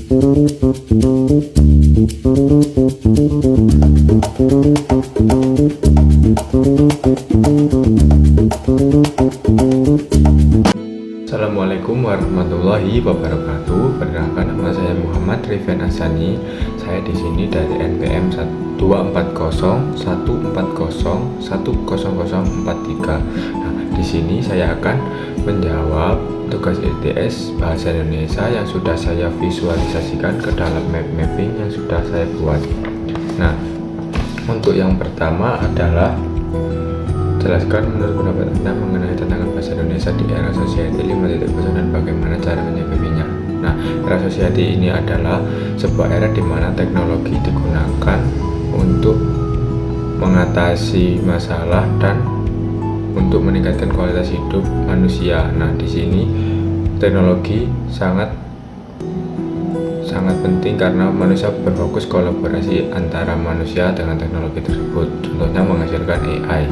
Assalamualaikum warahmatullahi wabarakatuh. Perkenalkan, nama saya Muhammad Riven Asani. Saya di sini dari NPM 24014010043. Nah, di sini saya akan menjawab tugas ITS Bahasa Indonesia yang sudah saya visualisasikan ke dalam map mapping yang sudah saya buat. Nah, untuk yang pertama adalah jelaskan menurut pendapat Anda mengenai tantangan bahasa Indonesia di era society 5.0 dan bagaimana cara menyikapinya. Nah, era society ini adalah sebuah era di mana teknologi digunakan untuk mengatasi masalah dan untuk meningkatkan kualitas hidup manusia. Nah, di sini teknologi sangat penting karena manusia berfokus kolaborasi antara manusia dengan teknologi tersebut. Contohnya menghasilkan AI.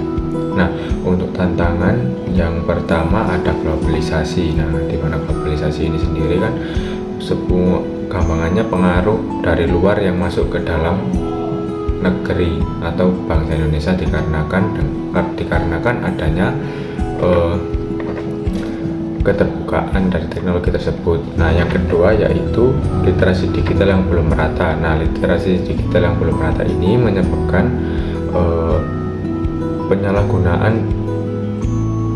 Nah, untuk tantangan yang pertama ada globalisasi. Nah, di mana globalisasi ini sendiri kan sebuah gampangannya pengaruh dari luar yang masuk ke dalam negeri atau bangsa Indonesia dikarenakan adanya keterbukaan dari teknologi tersebut. Nah, yang kedua yaitu literasi digital yang belum merata. Nah, literasi digital yang belum merata ini menyebabkan penyalahgunaan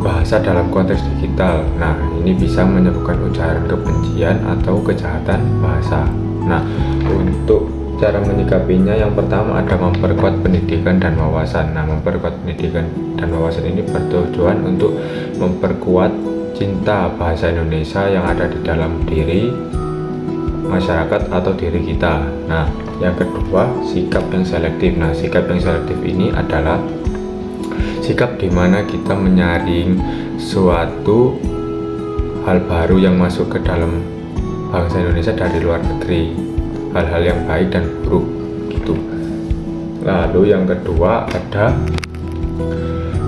bahasa dalam konteks digital. Nah, ini bisa menyebabkan ujaran kebencian atau kejahatan bahasa. Nah, untuk cara menyikapinya yang pertama ada memperkuat pendidikan dan wawasan. Nah, memperkuat pendidikan dan wawasan ini bertujuan untuk memperkuat cinta bahasa Indonesia yang ada di dalam diri masyarakat atau diri kita. Nah, yang kedua sikap yang selektif. Nah, sikap yang selektif ini adalah sikap di mana kita menyaring suatu hal baru yang masuk ke dalam bangsa Indonesia dari luar negeri, hal-hal yang baik dan buruk gitu. Lalu yang kedua ada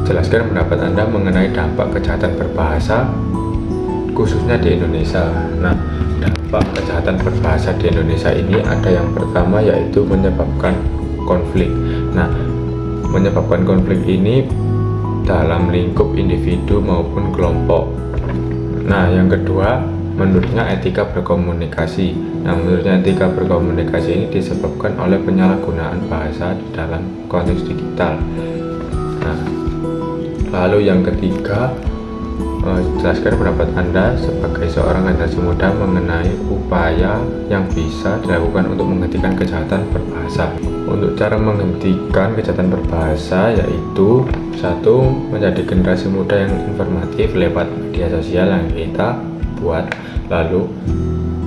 jelaskan pendapat Anda mengenai dampak kejahatan berbahasa khususnya di Indonesia. Nah, dampak kejahatan berbahasa di Indonesia ini ada yang pertama yaitu menyebabkan konflik. Nah, menyebabkan konflik ini dalam lingkup individu maupun kelompok. Nah, yang kedua menurutnya etika berkomunikasi. Nah, menurutnya etika berkomunikasi ini disebabkan oleh penyalahgunaan bahasa di dalam konteks digital. Nah, lalu yang ketiga jelaskan pendapat Anda sebagai seorang generasi muda mengenai upaya yang bisa dilakukan untuk menghentikan kejahatan berbahasa. Untuk cara menghentikan kejahatan berbahasa yaitu satu, menjadi generasi muda yang informatif lewat media sosial yang kita buat, lalu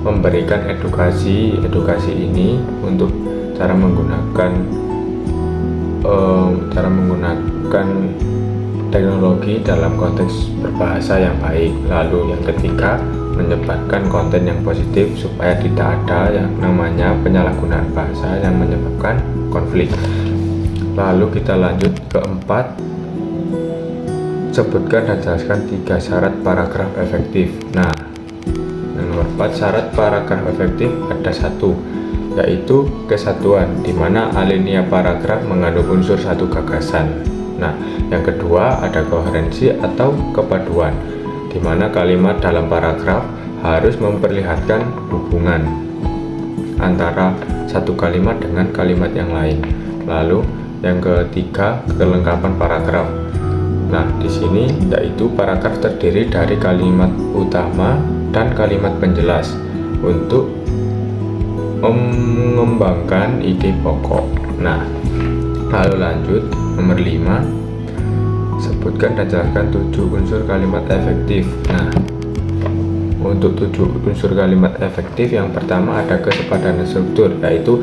memberikan edukasi ini untuk cara menggunakan teknologi dalam konteks berbahasa yang baik. Lalu yang ketiga, menyebarkan konten yang positif supaya tidak ada yang namanya penyalahgunaan bahasa yang menyebabkan konflik. Lalu kita lanjut keempat, sebutkan dan jelaskan 3 syarat paragraf efektif. Nah, yang nomor 4 syarat paragraf efektif ada 1, yaitu kesatuan, di mana alinea paragraf mengandung unsur satu gagasan. Nah, yang kedua ada koherensi atau kepaduan, di mana kalimat dalam paragraf harus memperlihatkan hubungan antara satu kalimat dengan kalimat yang lain. Lalu yang ketiga kelengkapan paragraf. Nah, di sini yaitu paragraf terdiri dari kalimat utama dan kalimat penjelas untuk mengembangkan ide pokok. Nah, lalu lanjut nomor 5, sebutkan dan jelaskan 7 unsur kalimat efektif. Nah, untuk 7 unsur kalimat efektif yang pertama ada kesepadan struktur, yaitu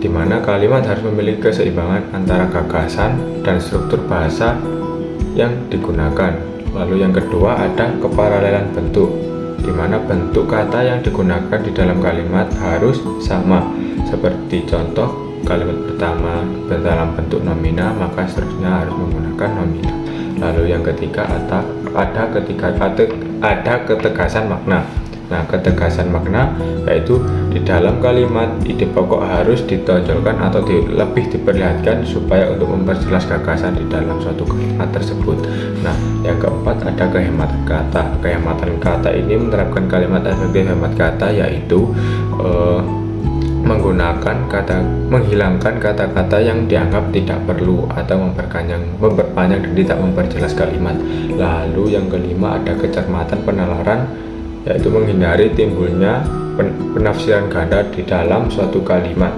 di mana kalimat harus memiliki keseimbangan antara gagasan dan struktur bahasa yang digunakan. Lalu yang kedua ada keparalelan bentuk, di mana bentuk kata yang digunakan di dalam kalimat harus sama. Seperti contoh, kalimat pertama dalam bentuk nomina, maka seterusnya harus menggunakan nomina. Lalu yang ketiga ada ketegasan makna. Nah, ketegasan makna yaitu di dalam kalimat ide pokok harus ditonjolkan atau lebih diperlihatkan supaya untuk memperjelas gagasan di dalam suatu kalimat tersebut. Nah, yang keempat ada kehematan kata. Kehematan kata ini menerapkan kalimat efektif hemat kata, yaitu menghilangkan kata-kata yang dianggap tidak perlu atau memperpanjang dan tidak memperjelas kalimat. Lalu yang kelima ada kecermatan penalaran, yaitu menghindari timbulnya penafsiran ganda di dalam suatu kalimat.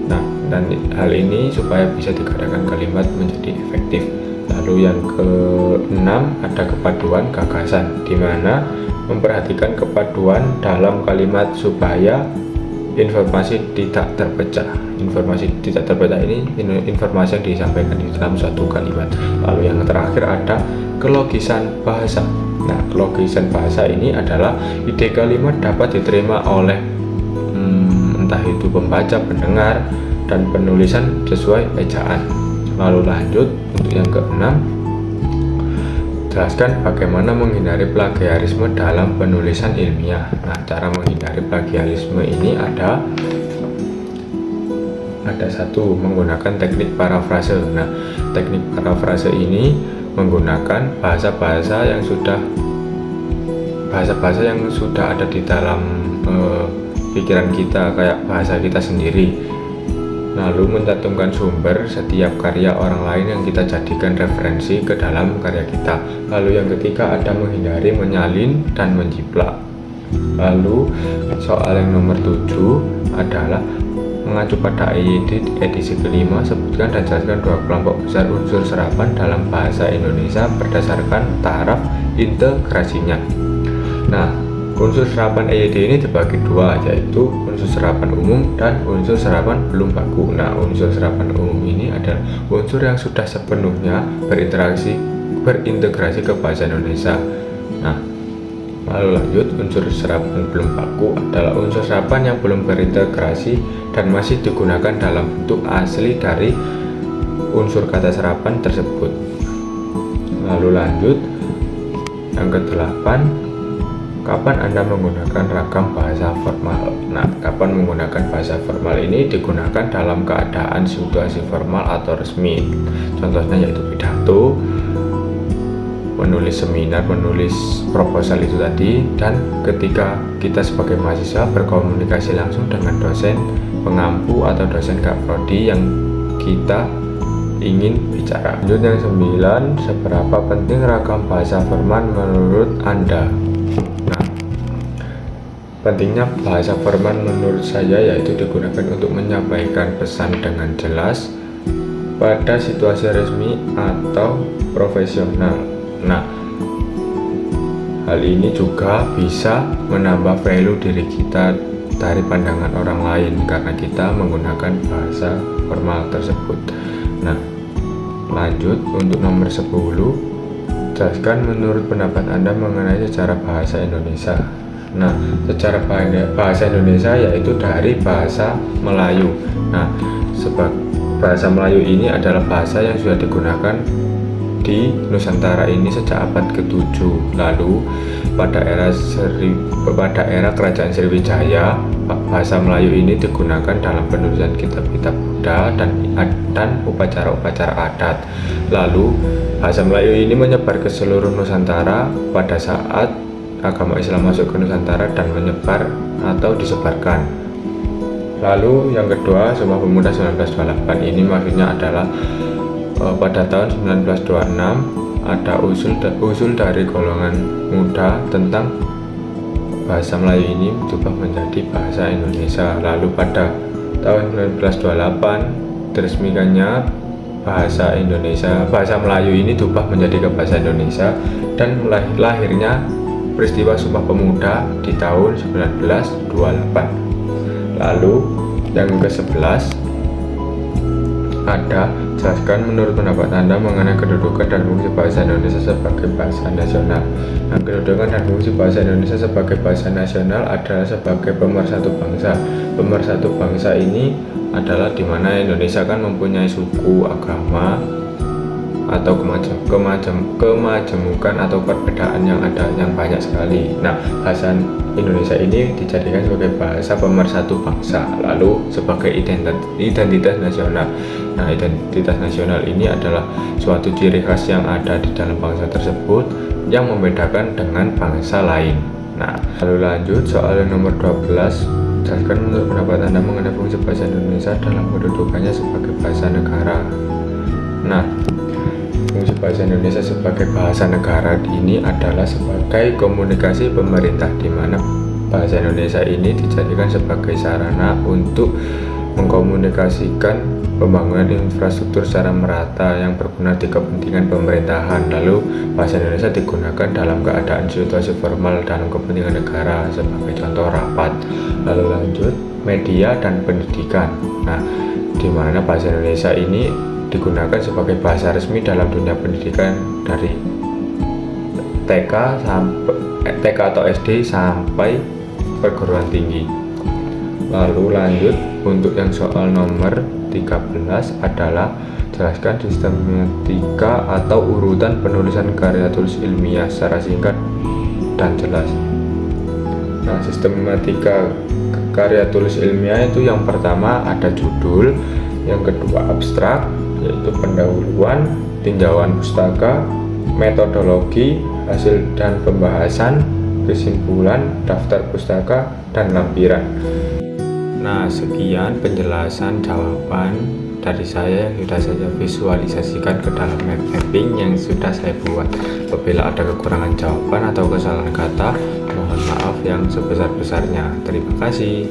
Nah, dan hal ini supaya bisa dikatakan kalimat menjadi efektif. Lalu yang keenam ada kepaduan gagasan, di mana memperhatikan kepaduan dalam kalimat supaya informasi tidak terpecah. Informasi tidak terpecah ini informasi yang disampaikan di dalam suatu kalimat. Lalu yang terakhir ada kelogisan bahasa. Nah, kelogisan bahasa ini adalah ide kalimat dapat diterima oleh entah itu pembaca, pendengar, dan penulisan sesuai ejaan. Lalu lanjut untuk yang keenam, jelaskan bagaimana menghindari plagiarisme dalam penulisan ilmiah. Nah, cara menghindari plagiarisme ini ada satu, menggunakan teknik parafrase. Nah, teknik parafrase ini menggunakan bahasa-bahasa yang sudah ada di dalam pikiran kita, kayak bahasa kita sendiri. Lalu mencantumkan sumber setiap karya orang lain yang kita jadikan referensi ke dalam karya kita. Lalu yang ketiga ada menghindari menyalin dan menjiplak. Lalu soal yang nomor 7 adalah mengacu pada EYD edisi kelima, sebutkan dan jelaskan dua kelompok besar unsur serapan dalam bahasa Indonesia berdasarkan taraf integrasinya. Nah, unsur serapan EYD ini dibagi dua, yaitu unsur serapan umum dan unsur serapan belum baku. Nah, unsur serapan umum ini adalah unsur yang sudah sepenuhnya berintegrasi ke bahasa Indonesia. Nah, lalu lanjut, unsur serapan belum baku adalah unsur serapan yang belum berintegrasi dan masih digunakan dalam bentuk asli dari unsur kata serapan tersebut. Lalu lanjut, yang ke-8, kapan Anda menggunakan ragam bahasa formal? Nah, kapan menggunakan bahasa formal ini digunakan dalam keadaan situasi formal atau resmi. Contohnya yaitu pidato, menulis seminar, menulis proposal itu tadi, dan ketika kita sebagai mahasiswa berkomunikasi langsung dengan dosen pengampu atau dosen kaprodi yang kita ingin bicara. Lanjut yang 9, seberapa penting ragam bahasa formal menurut Anda? Pentingnya bahasa formal menurut saya yaitu digunakan untuk menyampaikan pesan dengan jelas pada situasi resmi atau profesional. Nah, hal ini juga bisa menambah value diri kita dari pandangan orang lain karena kita menggunakan bahasa formal tersebut. Nah, lanjut untuk nomor 10, jelaskan menurut pendapat Anda mengenai sejarah bahasa Indonesia. Nah, secara bahasa Indonesia yaitu dari bahasa Melayu. Nah, sebab bahasa Melayu ini adalah bahasa yang sudah digunakan di Nusantara ini sejak abad ke-7. Lalu pada era Kerajaan Sriwijaya, bahasa Melayu ini digunakan dalam penulisan kitab-kitab Buddha dan upacara-upacara adat. Lalu bahasa Melayu ini menyebar ke seluruh Nusantara pada saat agama Islam masuk ke Nusantara dan menyebar atau disebarkan. Lalu yang kedua, Sumpah Pemuda 1928 ini maksudnya adalah pada tahun 1926 ada usul dari golongan muda tentang bahasa Melayu ini berubah menjadi bahasa Indonesia. Lalu pada tahun 1928 diresmikannya bahasa Melayu ini berubah menjadi ke bahasa Indonesia dan lahirnya peristiwa Sumpah Pemuda di tahun 1928. Lalu yang ke-11 ada jelaskan menurut pendapat Anda mengenai kedudukan dan fungsi bahasa Indonesia sebagai bahasa nasional. Nah, kedudukan dan fungsi bahasa Indonesia sebagai bahasa nasional adalah sebagai pemersatu bangsa. Pemersatu bangsa ini adalah dimana Indonesia kan mempunyai suku, agama, atau kemajemukan atau perbedaan yang ada yang banyak sekali. Nah, bahasa Indonesia ini dijadikan sebagai bahasa pemersatu bangsa, lalu sebagai identitas nasional. Nah, identitas nasional ini adalah suatu ciri khas yang ada di dalam bangsa tersebut yang membedakan dengan bangsa lain. Nah, lalu lanjut soal nomor 12. Jelaskan menurut pendapat Anda mengenai fungsi bahasa Indonesia dalam kedudukannya sebagai bahasa negara. Nah, fungsi bahasa Indonesia sebagai bahasa negara ini adalah sebagai komunikasi pemerintah, di mana bahasa Indonesia ini dijadikan sebagai sarana untuk mengkomunikasikan pembangunan infrastruktur secara merata yang berguna di kepentingan pemerintahan. Lalu bahasa Indonesia digunakan dalam keadaan situasi formal dalam kepentingan negara, sebagai contoh rapat. Lalu lanjut, media dan pendidikan. Nah, di mana bahasa Indonesia ini digunakan sebagai bahasa resmi dalam dunia pendidikan dari TK atau SD sampai perguruan tinggi. Lalu lanjut, untuk yang soal nomor 13 adalah jelaskan sistematika atau urutan penulisan karya tulis ilmiah secara singkat dan jelas. Nah, sistematika karya tulis ilmiah itu yang pertama ada judul, yang kedua abstrak, yaitu pendahuluan, tinjauan pustaka, metodologi, hasil dan pembahasan, kesimpulan, daftar pustaka, dan lampiran. Nah, sekian penjelasan jawaban dari saya yang sudah saya visualisasikan ke dalam mapping yang sudah saya buat. Apabila ada kekurangan jawaban atau kesalahan kata, mohon maaf yang sebesar-besarnya. Terima kasih.